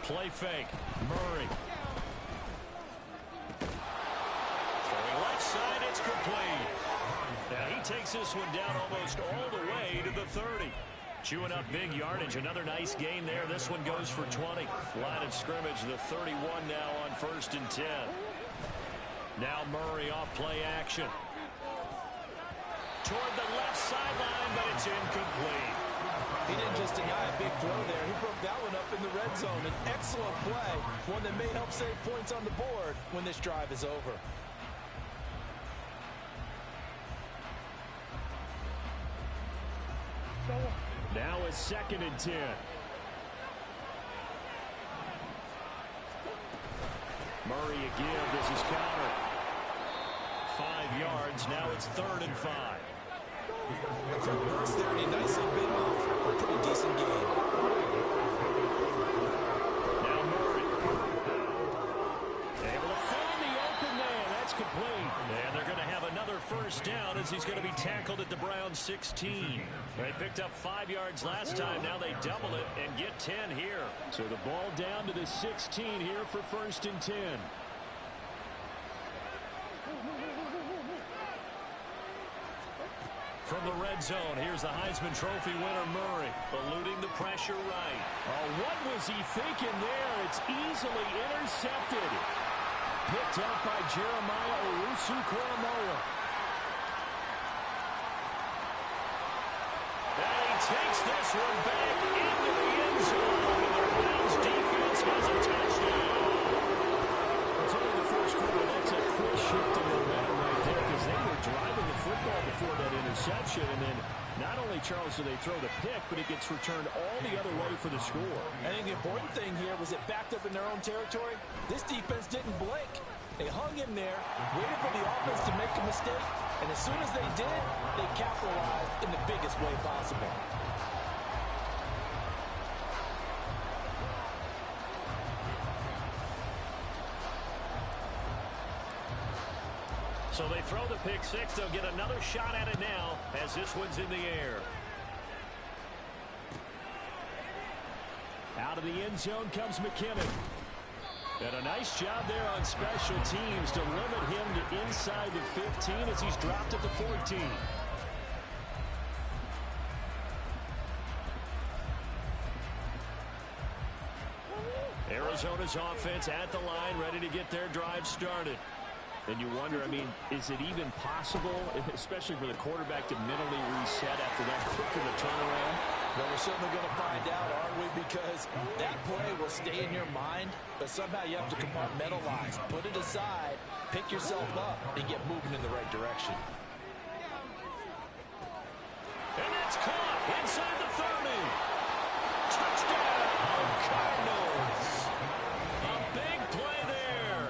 Play fake. Murray. Throwing left side, it's complete. Now he takes this one down almost all the way to the 30. Chewing up big yardage. Another nice gain there. This one goes for 20. Line of scrimmage, the 31 now on 1st and 10. Now Murray off play action. Toward the left sideline, but it's incomplete. He didn't just deny a big throw there. He broke that one up in the red zone. An excellent play. One that may help save points on the board when this drive is over. Now it's 2nd and 10. Murray a give. This is counter. 5 yards. Now it's 3rd and 5. Quick burst there, and he nicely bit off a pretty decent game. Now Murray. Able to find the open man. That's complete. And they're going to have another 1st down as he's going to be tackled at the Browns 16. They picked up 5 yards last time. Now they double it and get 10 here. So the ball down to the 16 here for 1st and 10. From the red zone, here's the Heisman Trophy winner, Murray, eluding the pressure right. Oh, what was he thinking there? It's easily intercepted. Picked up by Jeremiah Owusu-Koramoah. And he takes this one back into the end zone. The Browns defense has a touchdown. It's only the 1st quarter. That's a quick shift in momentum right there because they were driving the football before that interception, and then not only, Charles, do they throw the pick, but it gets returned all the other way for the score. I think the important thing here was it backed up in their own territory. This defense didn't blink. They hung in there, waited for the offense to make a mistake, and as soon as they did, they capitalized in the biggest way possible. So they throw the pick six. They'll get another shot at it now as this one's in the air. Out of the end zone comes McKinnon. And a nice job there on special teams to limit him to inside the 15 as he's dropped at the 14. Arizona's offense at the line, ready to get their drive started. And you wonder, I mean, is it even possible, especially for the quarterback, to mentally reset after that quick of a turnaround? Well, we're certainly going to find out, aren't we? Because that play will stay in your mind, but somehow you have to compartmentalize. Put it aside, pick yourself up, and get moving in the right direction. And that's caught inside the 30. Touchdown, Cardinals. A big play there.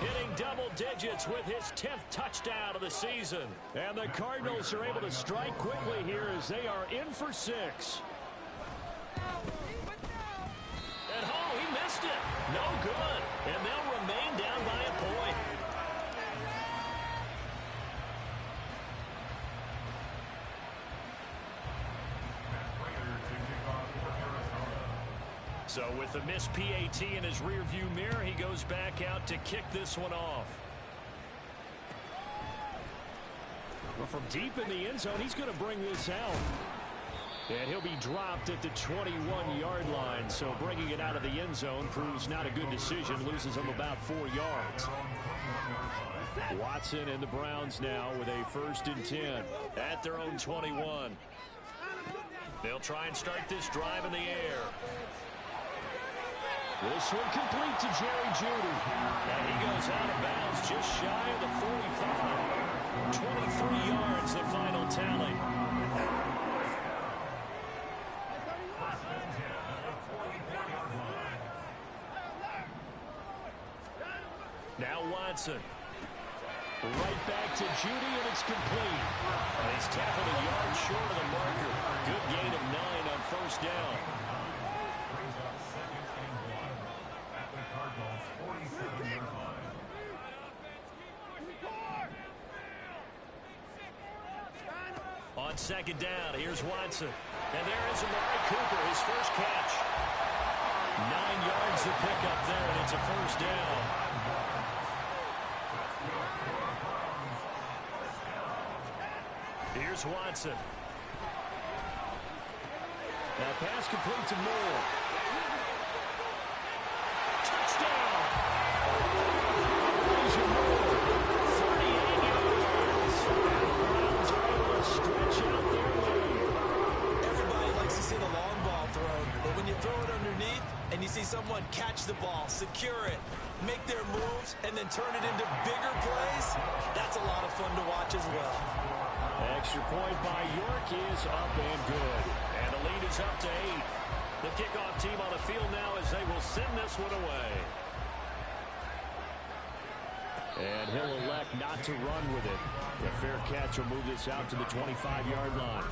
Hitting double digits with his 10th touchdown of the season. And the Cardinals are able to strike quickly here as they are in for 6. And oh, he missed it. No good. And they'll remain down by a point. So with the missed PAT in his rearview mirror, he goes back out to kick this one off. Well, from deep in the end zone, he's going to bring this out. And he'll be dropped at the 21-yard line. So bringing it out of the end zone proves not a good decision. Loses him about 4 yards. Watson and the Browns now with a 1st and 10 at their own 21. They'll try and start this drive in the air. This one complete to Jerry Jeudy. And he goes out of bounds just shy of the 45. 23 yards, the final tally. Now Watson. Right back to Jeudy, and it's complete. And he's tackled a yard short of the marker. Good gain of 9 on 1st down. On 2nd down, here's Watson. And there is Amari Cooper, his first catch. 9 yards There's the pickup there, and it's a first down. Here's Watson. Now pass complete to Moore. Touchdown! Elijah Moore, 38 yards. And the Browns are able to stretch out their lead. Everybody likes to see the long ball thrown, but when you throw it underneath and you see someone catch the ball, secure it, make their moves, and then turn it into bigger plays, that's a lot of fun to watch as well. Extra point by York is up and good. And the lead is up to 8. The kickoff team on the field now as they will send this one away. And he'll elect not to run with it. The fair catch will move this out to the 25-yard line.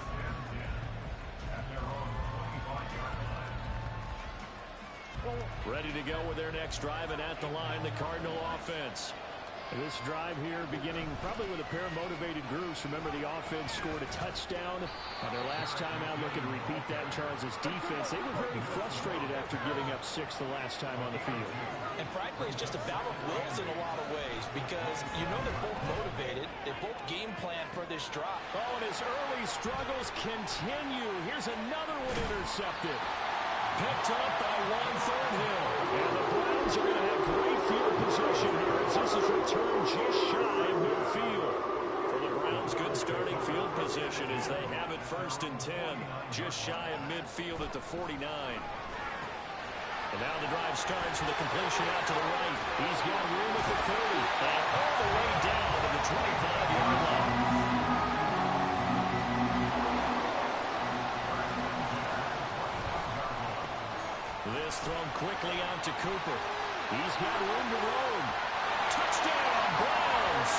Ready to go with their next drive, and at the line, the Cardinal offense. This drive here beginning probably with a pair of motivated groups. Remember, the offense scored a touchdown on their last time out, looking to repeat that in Charles's defense. They were very frustrated after giving up 6 the last time on the field. And frankly, it's just a battle of wills in a lot of ways because you know they're both motivated. They both game plan for this drive. Oh, and his early struggles continue. Here's another one intercepted. Picked up by Juan Thornhill. And the Browns are going to have great field position here as this is returned just shy of midfield. For the Browns, good starting field position as they have it 1st and 10. Just shy of midfield at the 49. And now the drive starts with a completion out to the right. He's got room at the 30. And all the way down to the 25-yard line. This thrown quickly out to Cooper. He's got room to roam. Touchdown, Browns!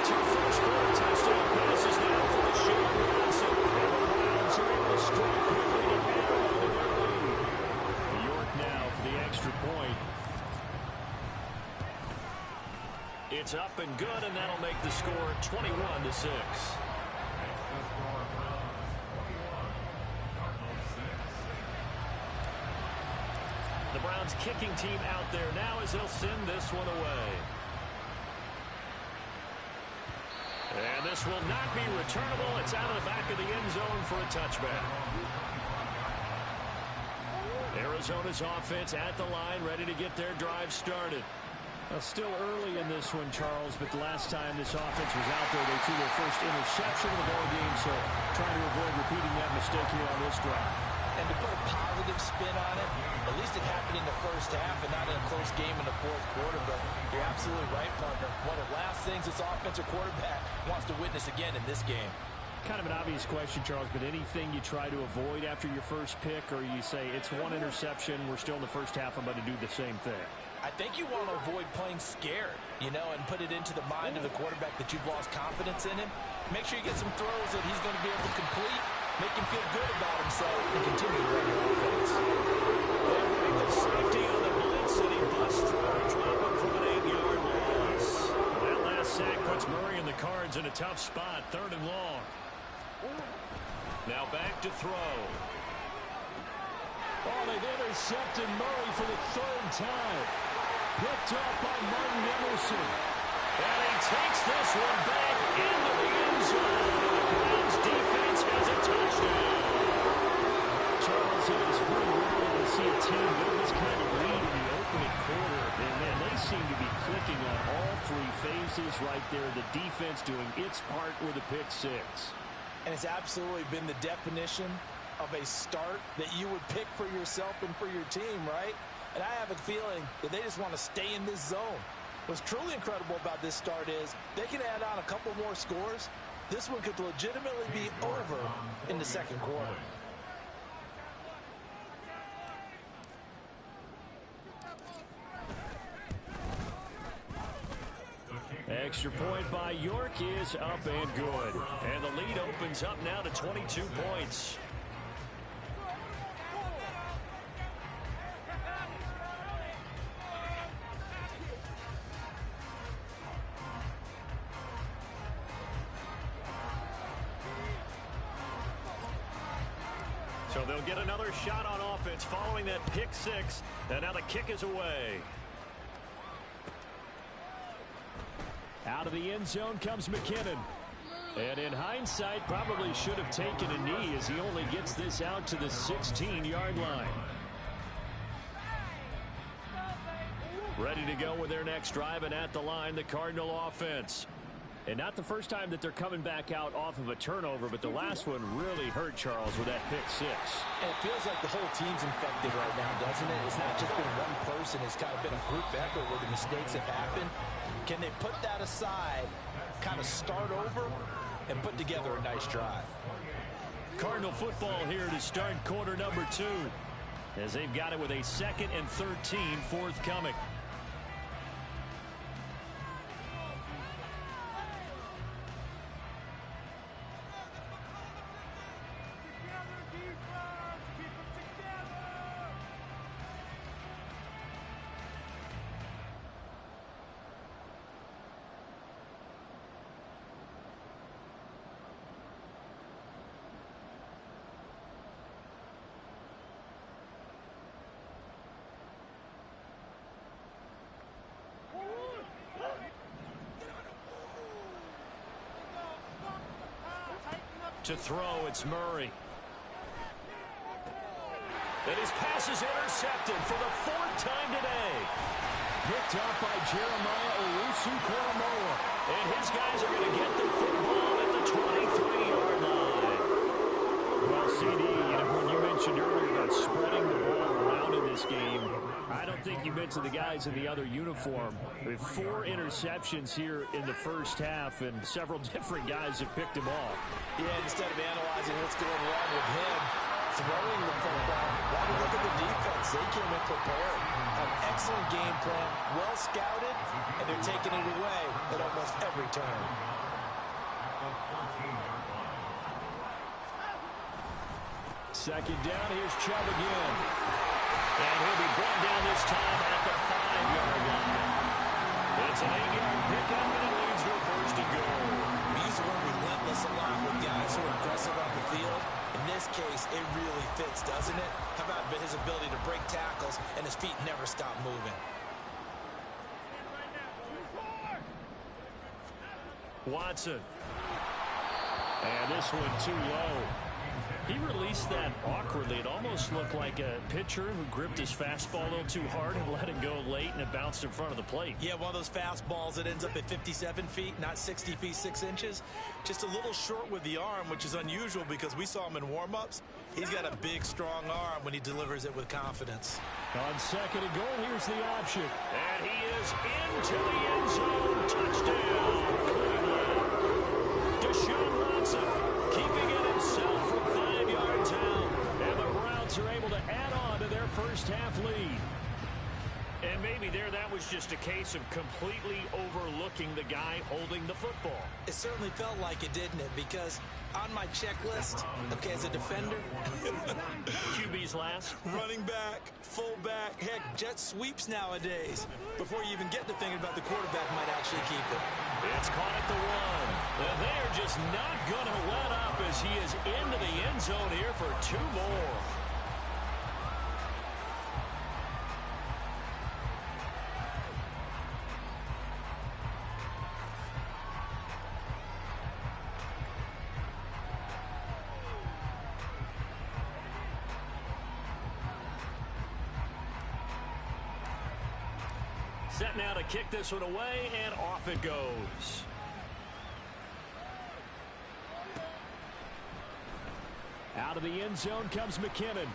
2 first-quarter touchdown passes now for the Deshaun Watson. And the Browns are able to strike quickly to add on to their lead. York now for the extra point. It's up and good, and that'll make the score 21-6. The Browns kicking team out there now as they'll send this one away. And this will not be returnable. It's out of the back of the end zone for a touchback. Arizona's offense at the line, ready to get their drive started. Still early in this one, Charles, but the last time this offense was out there, they threw their first interception of the ball game, so trying to avoid repeating that mistake here on this drive. And to put a positive spin on it, at least it happened in the first half and not in a close game in the 4th quarter. But you're absolutely right, partner. One of the last things this offensive quarterback wants to witness again in this game. Kind of an obvious question, Charles, but anything you try to avoid after your first pick, or you say it's one interception, we're still in the first half, I'm going to do the same thing? I think you want to avoid playing scared, and put it into the mind of the quarterback that you've lost confidence in him. Make sure you get some throws that he's going to be able to complete. Make him feel good about himself and continue to run your offense. They bring the safety on the blitz, and he busts through, dropping for an 8-yard loss. That last sack puts Murray in the cards in a tough spot, 3rd and long. Now back to throw. Oh, they've intercepted Murray for the 3rd time. Picked up by Martin Emerson. And he takes this one back into the end zone. The Browns defense has a touchdown. Charles, it is pretty rare to see a team with this kind of lead in the opening quarter. And, man, they seem to be clicking on all 3 phases right there. The defense doing its part with a pick 6. And it's absolutely been the definition of a start that you would pick for yourself and for your team, right? And I have a feeling that they just want to stay in this zone. What's truly incredible about this start is they can add on a couple more scores. This one could legitimately be over in the 2nd quarter. Extra point by York is up and good. And the lead opens up now to 22 points. So they'll get another shot on offense following that pick six. And now the kick is away. Out of the end zone comes McKinnon. And in hindsight, probably should have taken a knee as he only gets this out to the 16-yard line. Ready to go with their next drive, and at the line, the Cardinal offense. And not the first time that they're coming back out off of a turnover, but the last one really hurt Charles with that pick six. And it feels like the whole team's infected right now, doesn't it? It's not just been one person. It's kind of been a group effort where the mistakes have happened. Can they put that aside, kind of start over, and put together a nice drive? Cardinal football here to start quarter number 2, as they've got it with a 2nd and 13 forthcoming. To throw, it's Murray. And his pass is intercepted for the 4th time today. Picked up by Jeremiah Owusu-Koramoah. And his guys are going to get the football at the 23-yard line. Well, CD, when you mentioned earlier about spreading the ball around in this game, I don't think you mentioned the guys in the other uniform. We have 4 interceptions here in the first half, and several different guys have picked him off. Yeah, instead of analyzing what's going wrong with him, throwing the football, why do you look at the defense? They came in prepared. An excellent game plan, well scouted, and they're taking it away at almost every turn. Second down, here's Chubb again. And he'll be brought down this time at the 5-yard line. It's an 8-yard pickup, and it leads to a first and goal. We use the word relentless a lot with guys who are aggressive on the field. In this case, it really fits, doesn't it? How about his ability to break tackles and his feet never stop moving? Watson. And this one too low. He released that awkwardly. It almost looked like a pitcher who gripped his fastball a little too hard and let it go late, and it bounced in front of the plate. Yeah, one of those fastballs that ends up at 57 feet, not 60 feet, 6 inches. Just a little short with the arm, which is unusual because we saw him in warm-ups. He's got a big, strong arm when he delivers it with confidence. On second and goal, here's the option. And he is into the end zone. Touchdown, Cleveland. Deshaun Watson keeping it himself from 5 yards out. And the Browns are able to add on to their first half lead. And maybe that was just a case of completely overlooking the guy holding the football. It certainly felt like it, didn't it? Because on my checklist, okay, as a defender, QB's last. running back, fullback, heck, jet sweeps nowadays. Before you even get to thinking about the quarterback might actually keep it. It's caught at the 1. And they're just not going to let up as he is into the end zone here for 2 more. Set now to kick this one away, and off it goes. Out of the end zone comes McKinnon.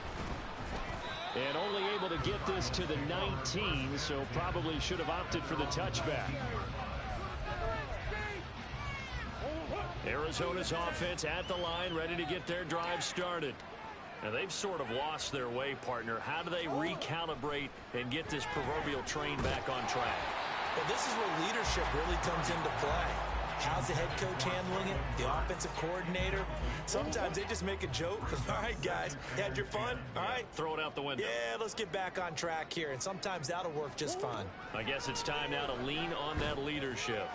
And only able to get this to the 19, so probably should have opted for the touchback. Arizona's offense at the line, ready to get their drive started. Now, they've sort of lost their way, partner. How do they recalibrate and get this proverbial train back on track? Well, this is where leadership really comes into play. How's the head coach handling it? The offensive coordinator? Sometimes they just make a joke. All right, guys, had your fun? All right. Throw it out the window. Yeah, let's get back on track here. And sometimes that'll work just fine. I guess it's time now to lean on that leadership.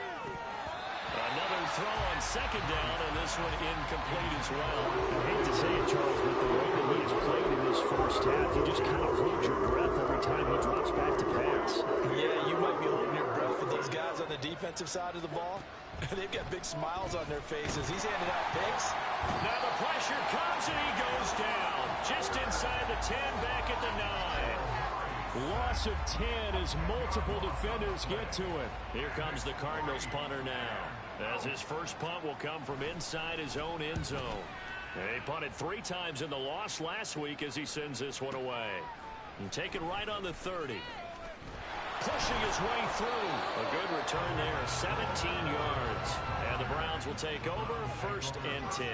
Another throw on second down, and this one incomplete as well. I hate to say it, Charles, but the way that he has played in this first half, you just kind of hold your breath every time he drops back to pass. Yeah, you might be holding your breath with those guys on the defensive side of the ball. They've got big smiles on their faces. He's handing out picks. Now the pressure comes, and he goes down. Just inside the 10, back at the 9. Loss of 10 as multiple defenders get to it. Here comes the Cardinals punter now, as his first punt will come from inside his own end zone. He punted 3 times in the loss last week as he sends this one away. And taken right on the 30. Pushing his way through. A good return there, 17 yards. And the Browns will take over, 1st and 10.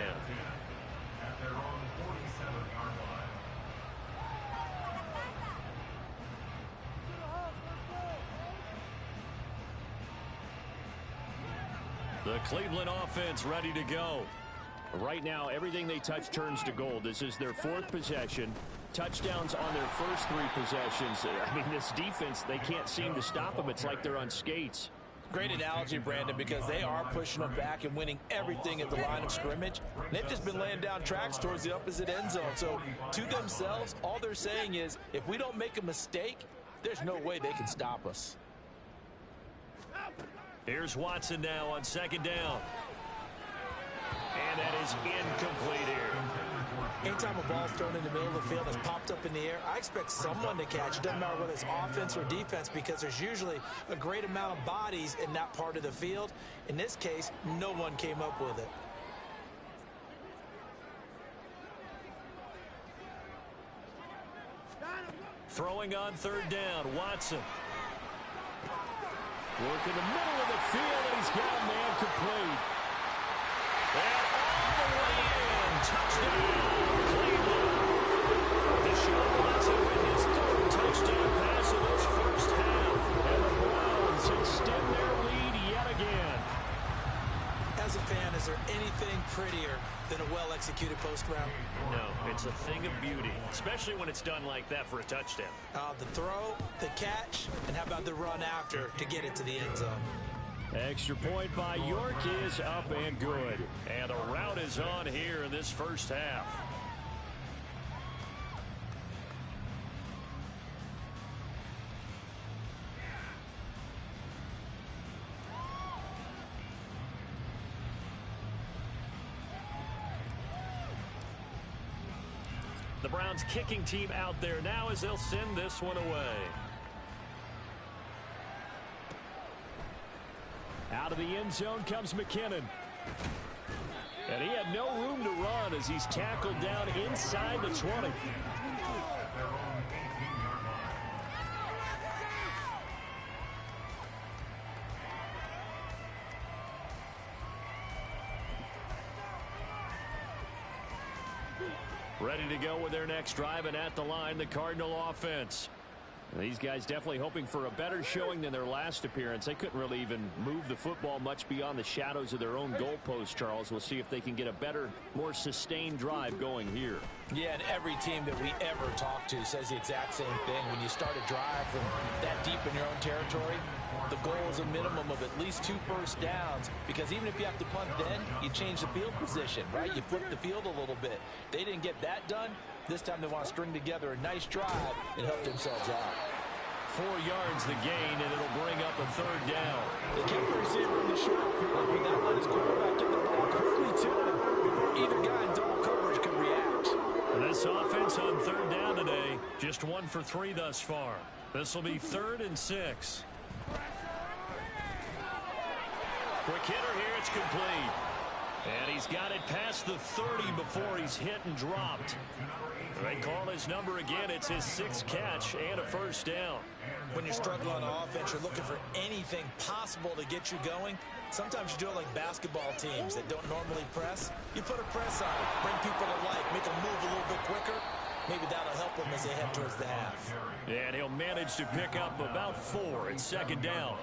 The Cleveland offense ready to go. Right now, everything they touch turns to gold. This is their 4th possession. Touchdowns on their first 3 possessions. I mean, this defense, they can't seem to stop them. It's like they're on skates. Great analogy, Brandon, because they are pushing them back and winning everything at the line of scrimmage. They've just been laying down tracks towards the opposite end zone. So, to themselves, all they're saying is, if we don't make a mistake, there's no way they can stop us. Here's Watson now on second down. And that is incomplete here. Anytime a ball's thrown in the middle of the field that's popped up in the air, I expect someone to catch. It doesn't matter whether it's offense or defense, because there's usually a great amount of bodies in that part of the field. In this case, no one came up with it. Throwing on third down, Watson. Work in the middle of the field, and he's got a man complete. And all the way in. Touchdown, Cleveland. Deshaun Watson with his 3rd touchdown pass of this first half. And the Browns extend their lead yet again. As a fan, is there anything prettier than a well-executed post route? No, it's a thing of beauty, especially when it's done like that for a touchdown. The throw, the catch, and how about the run after to get it to the end zone? Extra point by York is up and good. And the route is on here in this first half. The Browns kicking team out there now as they'll send this one away. Out of the end zone comes McKinnon. And he had no room to run as he's tackled down inside the 20. Ready to go with their next drive, and at the line, the Cardinal offense. These guys definitely hoping for a better showing than their last appearance. They couldn't really even move the football much beyond the shadows of their own goalpost, Charles. We'll see if they can get a better, more sustained drive going here. Yeah, and every team that we ever talk to says the exact same thing. When you start a drive from that deep in your own territory, the goal is a minimum of at least 2 first downs, because even if you have to punt then, you change the field position, right? You flip the field a little bit. They didn't get that done. This time they want to string together a nice drive and help themselves out. 4 yards the gain, and it'll bring up a 3rd down. They kept the receiver in the short field, but that let his quarterback get the ball quickly to him before either guy in double coverage could react. And this offense on 3rd down today, just 1 for 3 thus far. This will be 3rd and 6. Quick hitter here, it's complete. And he's got it past the 30 before he's hit and dropped. They call his number again. It's his 6th catch and a 1st down. When you're struggling on offense, you're looking for anything possible to get you going. Sometimes you do it like basketball teams that don't normally press. You put a press on it, bring people to life, make them move a little bit quicker. Maybe that'll help them as they head towards the half. And he'll manage to pick up about 4. It's 2nd down.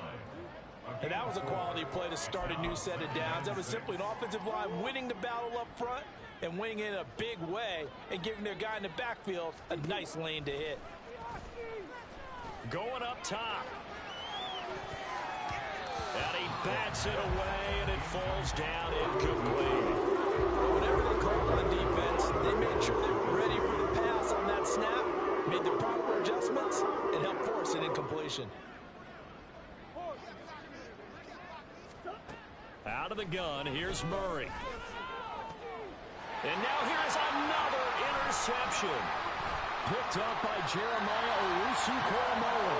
And that was a quality play to start a new set of downs. That was simply an offensive line winning the battle up front and winning in a big way and giving their guy in the backfield a nice lane to hit. Going up top. And he bats it away, and it falls down incomplete. Whatever they called on defense, they made sure they were ready for the pass on that snap, made the proper adjustments, and helped force an incompletion. Out of the gun, here's Murray. And now here's another interception. Picked up by Jeremiah Owusu-Koramoah.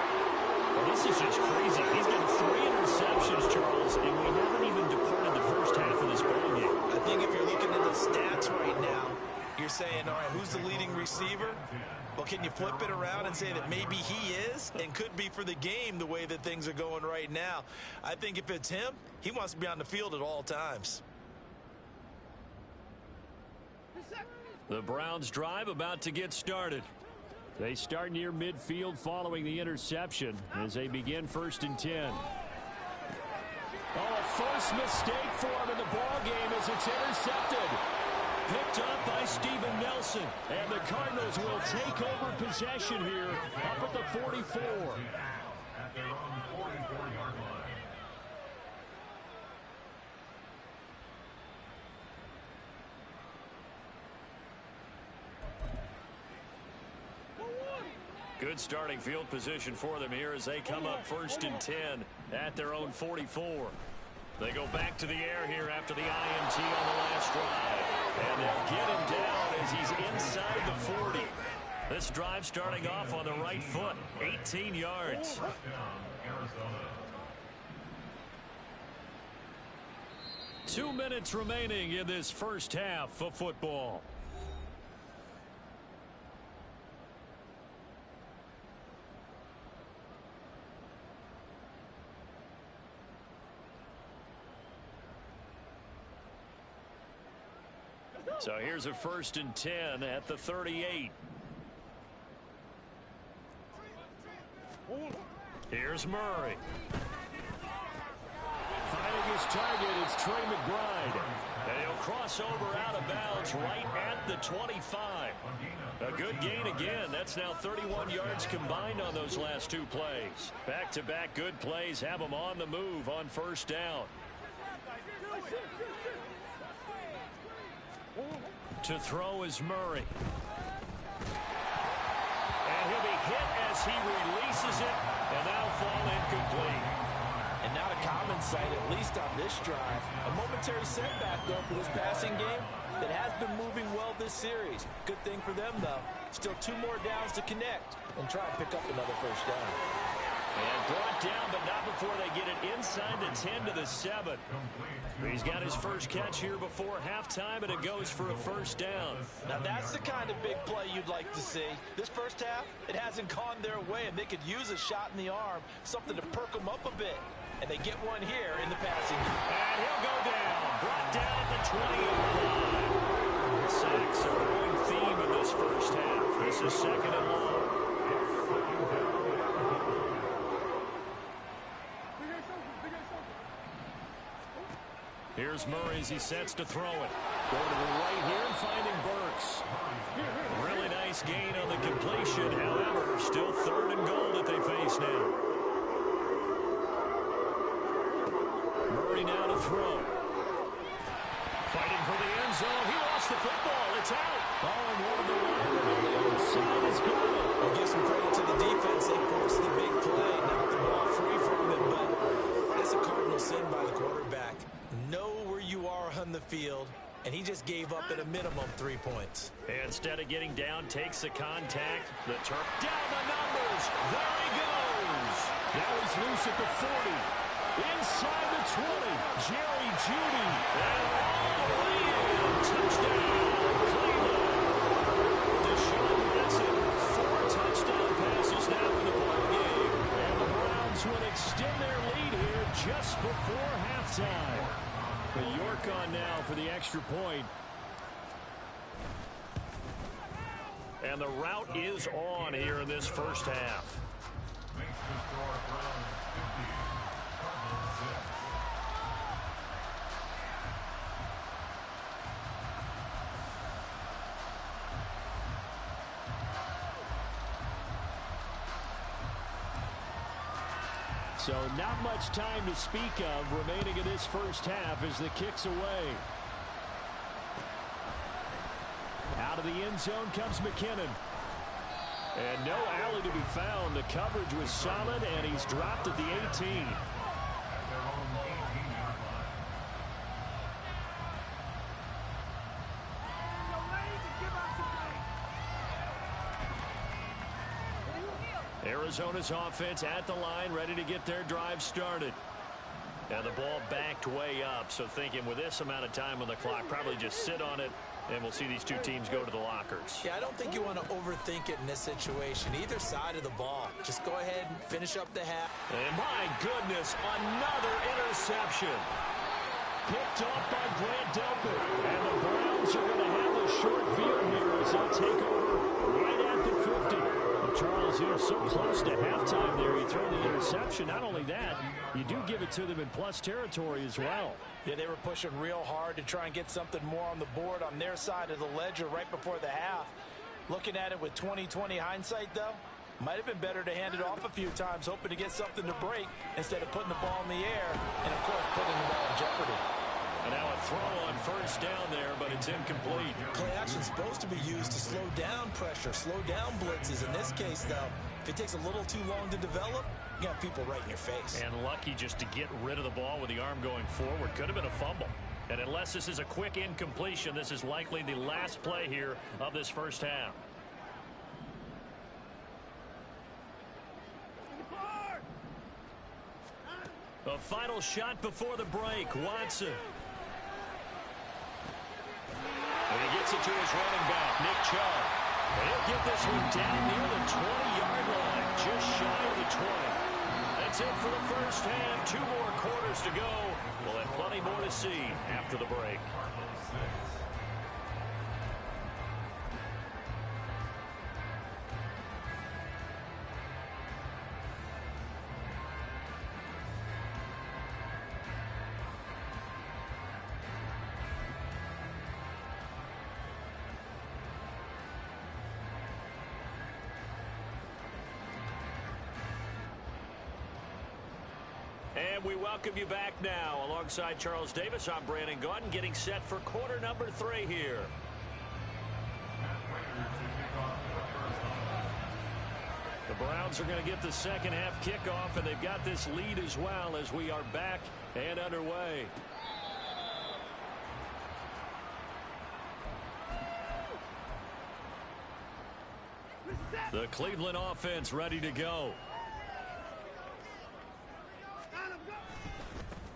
This is just crazy. He's got 3 interceptions, Charles, and we haven't even departed the first half of this ballgame. I think if you're looking at the stats right now, you're saying, all right, who's the leading receiver? Well, can you flip it around and say that maybe he is and could be for the game the way that things are going right now? I think if it's him, he wants to be on the field at all times. The Browns drive about to get started. They start near midfield following the interception as they begin 1st and 10. Oh, a first mistake for him in the ball game as it's intercepted. Picked up by Steven Nelson. And the Cardinals will take over possession here up at the 44. Good starting field position for them here as they come up 1st and 10 at their own 44. They go back to the air here after the INT on the last drive. And they'll get him down as he's inside the 40. This drive starting off on the right foot, 18 yards. 2 minutes remaining in this first half of football. So here's a 1st and 10 at the 38. Here's Murray. Finding his target, it's Trey McBride. And he'll cross over out of bounds right at the 25. A good gain again. That's now 31 yards combined on those last 2 plays. Back-to-back good plays have them on the move on 1st down. To throw is Murray. And he'll be hit as he releases it, and that'll fall incomplete. And not a common sight, at least on this drive. A momentary setback, though, for this passing game that has been moving well this series. Good thing for them, though. Still 2 more downs to connect and try and pick up another 1st down. And brought down, but not before they get it inside the 10 to the 7. He's got his first catch here before halftime, and it goes for a 1st down. Now that's the kind of big play you'd like to see. This first half, it hasn't gone their way, and they could use a shot in the arm, something to perk them up a bit. And they get one here in the passing game. And he'll go down. Brought down at the 20-yard line. Sacks are a running theme in this first half. This is 2nd and long. Here's Murray as he sets to throw it. Going to the right here and finding Burks. Really nice gain on the completion. However, still 3rd and goal that they face now. Murray now to throw. Fighting for the end zone. He lost the football. It's out. Oh, and one of the linemen on the outside is gone. I'll give some credit to the defense. They forced the big play. Knocked the ball free from him, but it's a cardinal sin by the quarterback. Know where you are on the field, and he just gave up at a minimum 3 points. Instead of getting down, takes the contact. The turn down the numbers. There he goes. Now he's loose at the 40. Inside the 20. Jerry Jeudy. And all the way in. Touchdown, Cleveland. Deshaun Watson, 4 touchdown passes now in the ball game. And the Browns will extend their lead here just before halftime. The York on now for the extra point. And the route is on here in this first half. So not much time to speak of remaining in this first half as the kick's away. Out of the end zone comes McKinnon. And no alley to be found. The coverage was solid, and he's dropped at the 18. Arizona's offense at the line, ready to get their drive started. Now the ball backed way up, so thinking with this amount of time on the clock, probably just sit on it, and we'll see these two teams go to the lockers. Yeah, I don't think you want to overthink it in this situation. Either side of the ball. Just go ahead and finish up the half. And my goodness, another interception. Picked off by Grant Delpit. And the Browns are going to have a short field here as they'll take over right at the 50. Well, Charles, you're so close to halftime there. You throw the interception. Not only that, you do give it to them in plus territory as well. Yeah, they were pushing real hard to try and get something more on the board on their side of the ledger right before the half. Looking at it with 20/20 hindsight, though, might have been better to hand it off a few times, hoping to get something to break instead of putting the ball in the air and, of course, putting the ball in jeopardy. And now a throw on first down there, but it's incomplete. Play action is supposed to be used to slow down pressure, slow down blitzes. In this case, though, if it takes a little too long to develop, you got people right in your face. And lucky just to get rid of the ball with the arm going forward. Could have been a fumble. And unless this is a quick incompletion, this is likely the last play here of this first half. A final shot before the break. Watson. And he gets it to his running back, Nick Chubb. And he'll get this one down near the 20-yard line, just shy of the 20. That's it for the first half. 2 more quarters to go. We'll have plenty more to see after the break. And we welcome you back now. Alongside Charles Davis, I'm Brandon Gaudin, getting set for quarter number 3 here. The Browns are going to get the second half kickoff, and they've got this lead as well as we are back and underway. The Cleveland offense ready to go.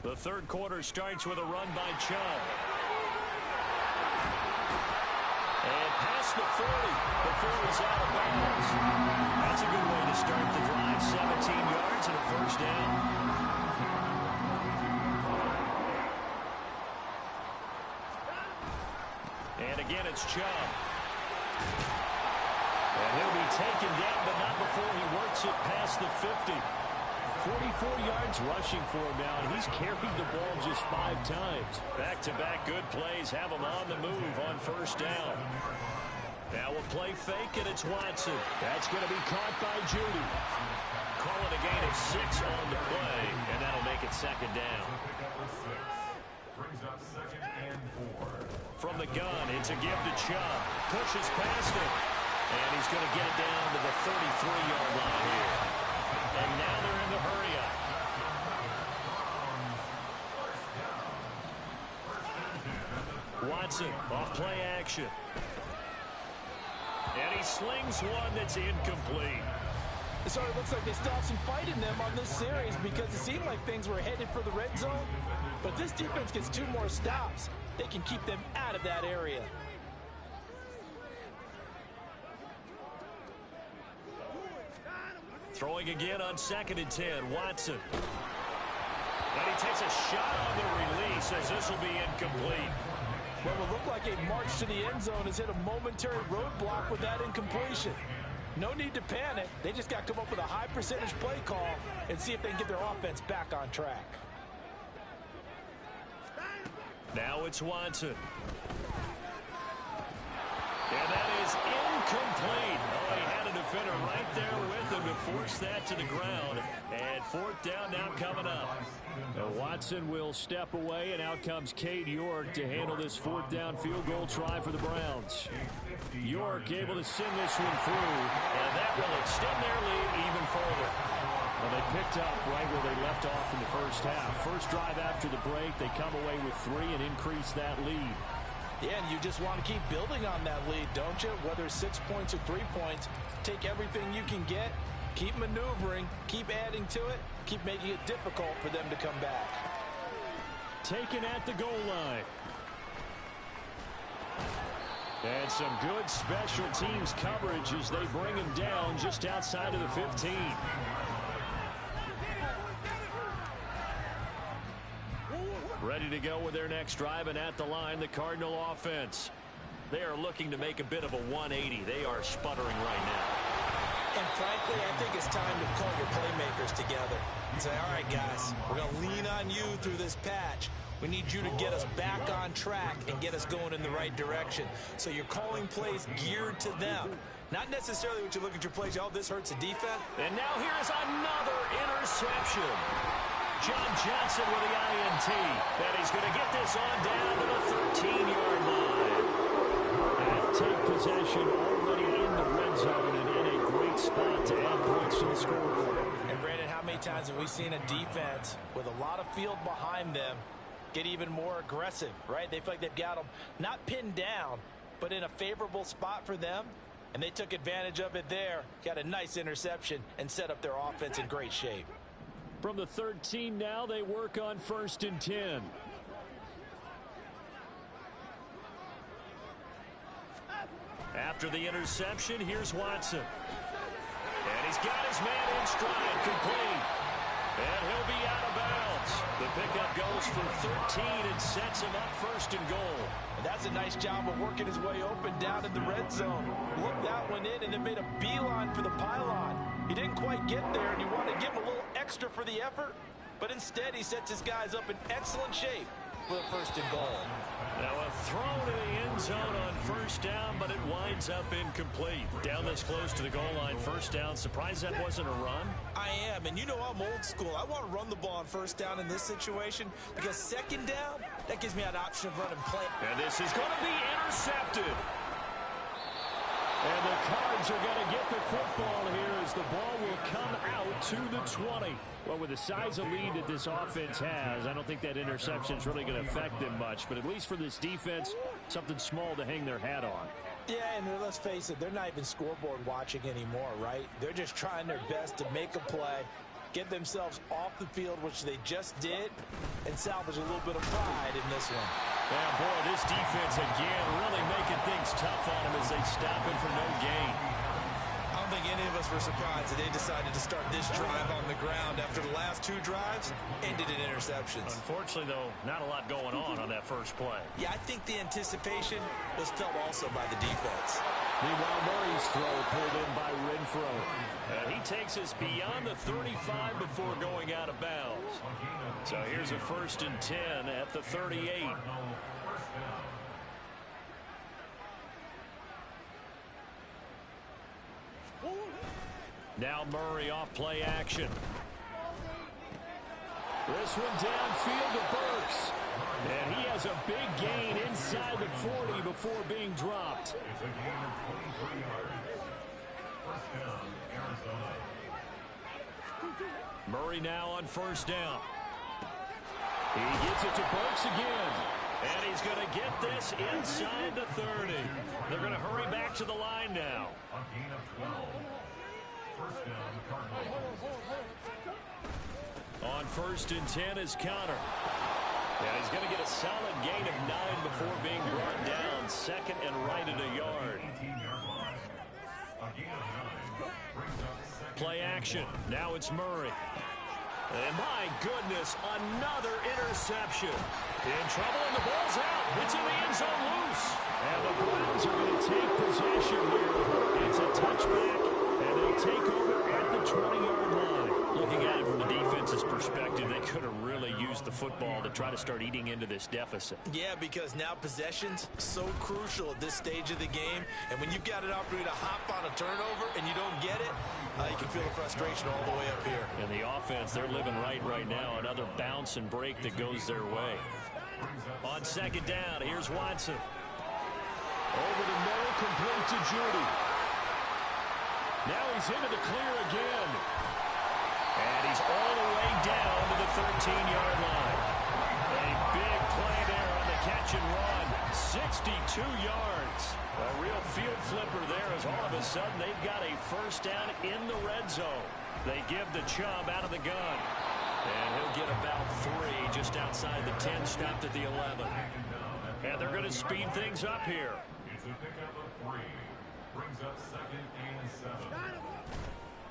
The third quarter starts with a run by Chubb. And past the 40 before he's out of bounds. That's a good way to start the drive. 17 yards and a first down. And again, it's Chubb. And he'll be taken down, but not before he works it past the 50. 44 yards rushing for him now, and he's carried the ball just 5 times. Back-to-back good plays have him on the move on first down. Now a play fake, and it's Watson. That's going to be caught by Judy. Calling a gain of 6 on the play, and that'll make it second down. From the gun, it's a give to Chubb. Pushes past it, and he's going to get it down to the 33-yard line here. And now they're in the hurry-up. Watson off play action. And he slings one that's incomplete. So it looks like they still have some fight in them on this series because it seemed like things were headed for the red zone. But this defense gets 2 more stops. They can keep them out of that area. Throwing again on 2nd and 10, Watson. And he takes a shot on the release as this will be incomplete. What will look like a march to the end zone has hit a momentary roadblock with that incompletion. No need to panic. They just got to come up with a high percentage play call and see if they can get their offense back on track. Now it's Watson. And that is incomplete. Oh, he had a defender right there with him to force that to the ground. And fourth down now coming up. Now Watson will step away, and out comes Cade York to handle this fourth down field goal try for the Browns. York able to send this one through, and that will extend their lead even further. Well, they picked up right where they left off in the first half. First drive after the break, they come away with 3 and increase that lead. Yeah, and you just want to keep building on that lead, don't you? Whether 6 points or 3 points, take everything you can get, keep maneuvering, keep adding to it, keep making it difficult for them to come back. Taken at the goal line. And some good special teams coverage as they bring him down just outside of the 15. Ready to go with their next drive, and at the line, the Cardinal offense. They are looking to make a bit of a 180. They are sputtering right now. And frankly, I think it's time to call your playmakers together and say, all right, guys, we're going to lean on you through this patch. We need you to get us back on track and get us going in the right direction. So you're calling plays geared to them. Not necessarily what you look at your plays, oh, this hurts the defense. And now here's another interception. John Johnson with the INT. And he's going to get this on down to the 13-yard line. And take possession already in the red zone and in a great spot to add points to the scoreboard. And Brandon, how many times have we seen a defense with a lot of field behind them get even more aggressive, right? They feel like they've got them not pinned down, but in a favorable spot for them. And they took advantage of it there. Got a nice interception and set up their offense in great shape. From the 13 now, they work on 1st and 10. After the interception, here's Watson. And he's got his man in stride, complete. And he'll be out of bounds. The pickup goes for 13 and sets him up 1st and goal. And that's a nice job of working his way open down in the red zone. Looked that one in and then made a beeline for the pylon. He didn't quite get there, and he wanted to give him a little extra for the effort. But instead, he sets his guys up in excellent shape for the 1st and goal. Now a throw to the end zone on 1st down, but it winds up incomplete. Down this close to the goal line, 1st down. Surprised that wasn't a run? I am, and you know I'm old school. I want to run the ball on 1st down in this situation because 2nd down, that gives me an option of running play. And this is going to be intercepted. And the Cards are going to get the football here as the ball will come out to the 20. Well, with the size of lead that this offense has, I don't think that interception is really going to affect them much. But at least for this defense, something small to hang their hat on. Yeah, and let's face it, they're not even scoreboard watching anymore, right? They're just trying their best to make a play, get themselves off the field, which they just did, and salvage a little bit of pride in this one. Yeah, boy, this defense again really making things tough on them as they stop him for no gain. I don't think any of us were surprised that they decided to start this drive on the ground after the last 2 drives ended in interceptions. Unfortunately, though, not a lot going on that first play. Yeah, I think the anticipation was felt also by the defense. Meanwhile, Murray's throw pulled in by Renfro. And he takes us beyond the 35 before going out of bounds. So here's a 1st and 10 at the 38. Now Murray off play action. This one downfield to Burks. And he has a big gain inside the 40 before being dropped. Murray now on 1st down. He gets it to Burks again. And he's going to get this inside the 30. They're going to hurry back to the line now. On 1st and 10 is Connor. And he's going to get a solid gain of 9 before being brought down. 2nd and right at a yard. Play action. Now it's Murray. And my goodness, another interception. In trouble, and the ball's out. It's in the end zone loose. And the Browns are going to take possession here. It's a touchback, and they'll take over at the 20-yard line. Looking at it from the defense offense's perspective, they could have really used the football to try to start eating into this deficit. Yeah, because now possession's so crucial at this stage of the game. And when you've got an opportunity to hop on a turnover and you don't get it, you can feel the frustration all the way up here. And the offense, they're living right now. Another bounce and break that goes their way. On second down, here's Watson. Over the middle, complete to Judy. Now he's into the clear again. And he's all the way down to the 13-yard line. A big play there on the catch and run. 62 yards. A real field flipper there as all of a sudden they've got a first down in the red zone. They give the Chubb out of the gun. And he'll get about 3 just outside the 10, stopped at the 11. And they're going to speed things up here. It's a pickup of 3. Brings up 2nd and 7.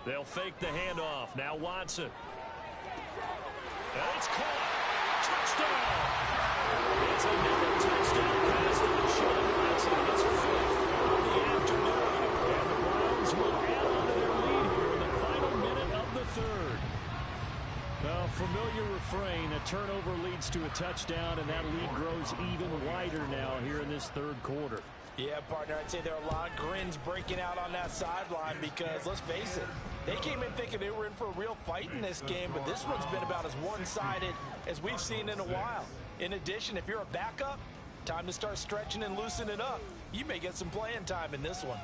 They'll fake the handoff. Now Watson. And it's caught. Touchdown. It's another touchdown pass for Deshaun Watson. His 5th of the afternoon. And the Browns will add on to their lead here in the final minute of the 3rd. Well, familiar refrain. A turnover leads to a touchdown, and that lead grows even wider now here in this 3rd quarter. Yeah, partner, I'd say there are a lot of grins breaking out on that sideline because, let's face it, they came in thinking they were in for a real fight in this game, but this one's been about as one-sided as we've seen in a while. In addition, if you're a backup, time to start stretching and loosening up. You may get some playing time in this one.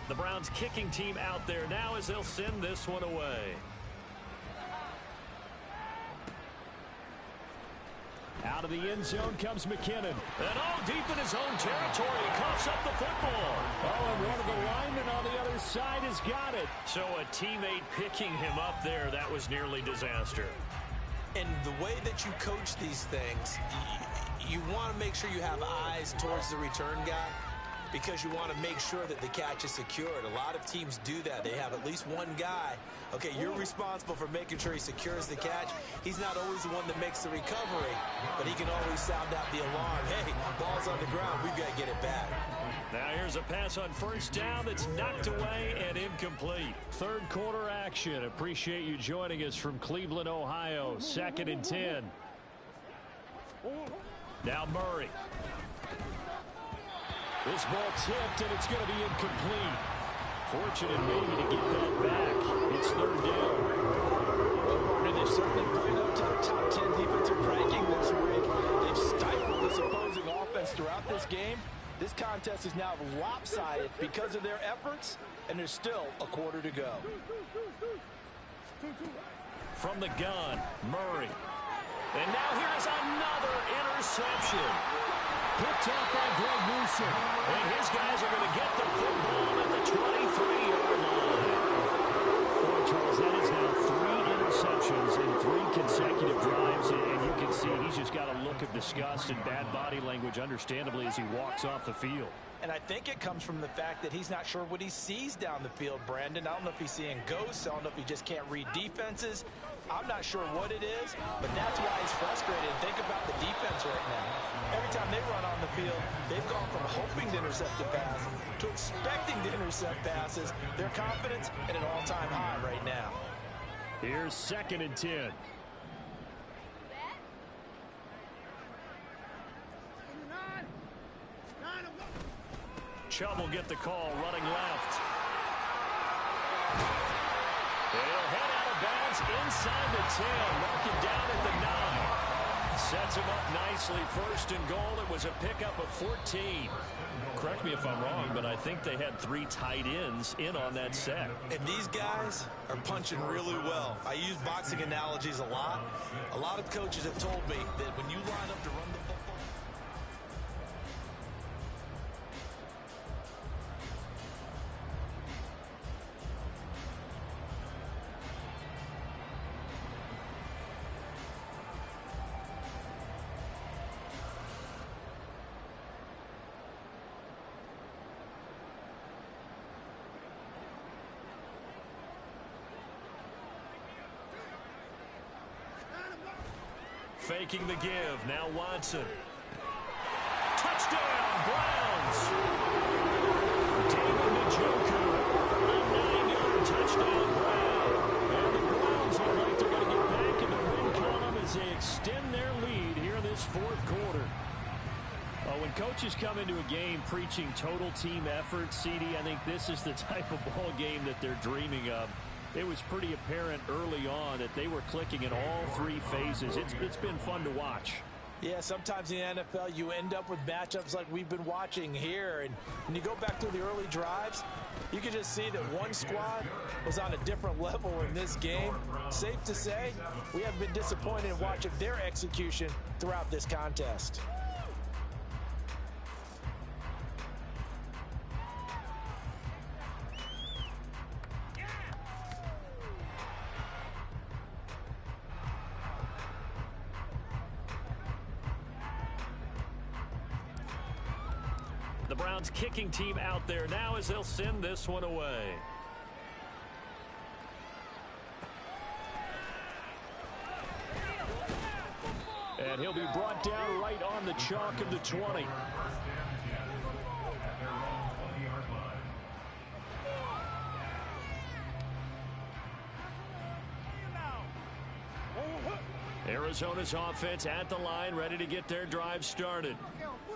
The Browns kicking team out there now as they'll send this one away. Out of the end zone comes McKinnon. And all deep in his own territory, he coughs up the football. Oh, and one of the linemen on the other side has got it. So a teammate picking him up there, that was nearly disaster. And the way that you coach these things, you want to make sure you have eyes towards the return guy, because you want to make sure that the catch is secured. A lot of teams do that. They have at least one guy. Okay, you're responsible for making sure he secures the catch. He's not always the one that makes the recovery, but he can always sound out the alarm. Hey, ball's on the ground. We've got to get it back. Now here's a pass on first down that's knocked away and incomplete. 3rd quarter action. Appreciate you joining us from Cleveland, Ohio. 2nd and 10. Now Murray. This ball tipped, and it's going to be incomplete. Fortunate maybe to get that back. It's 3rd down. Well, partner, they've certainly played up to the top 10 defensive ranking this week. They've stifled this opposing offense throughout this game. This contest is now lopsided because of their efforts, and there's still a quarter to go. From the gun, Murray. And now here's another interception. Picked up by Greg Newsom. And his guys are going to get the football at the 23-yard line. Boy, Charles, that is now 3 interceptions in 3 consecutive drives. And you can see he's just got a look of disgust and bad body language, understandably, as he walks off the field. And I think it comes from the fact that he's not sure what he sees down the field, Brandon. I don't know if he's seeing ghosts. I don't know if he just can't read defenses. I'm not sure what it is, but that's why he's frustrated. Think about the defense right now. Every time they run on the field, they've gone from hoping to intercept a pass to expecting to intercept passes. Their confidence at an all-time high right now. Here's 2nd and 10. Chubb will get the call running left. He'll head out of bounds inside the 10. Mark it down at the 9. Sets him up nicely. 1st and goal. It was a pickup of 14. Correct me if I'm wrong, but I think they had 3 tight ends in on that set. And these guys are punching really well. I use boxing analogies a lot. A lot of coaches have told me that when you line up to run the football, faking the give. Now Watson. Touchdown, Browns. touchdown grab. And the Browns look like they're going to get back in the win column as they extend their lead here in this fourth quarter. When coaches come into a game preaching total team effort, CD, I think this is the type of ball game that they're dreaming of. It was pretty apparent early on that they were clicking in all three phases. It's been fun to watch. Yeah, sometimes in the NFL you end up with matchups like we've been watching here. And when you go back through the early drives, you can just see that one squad was on a different level in this game. Safe to say, we haven't been disappointed in watching their execution throughout this contest. The Browns kicking team out there now as they'll send this one away. And he'll be brought down right on the chalk of the 20. Arizona's offense at the line, ready to get their drive started.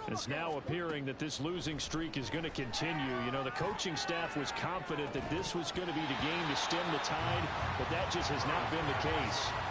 It's now appearing that this losing streak is going to continue. You know, the coaching staff was confident that this was going to be the game to stem the tide, but that just has not been the case.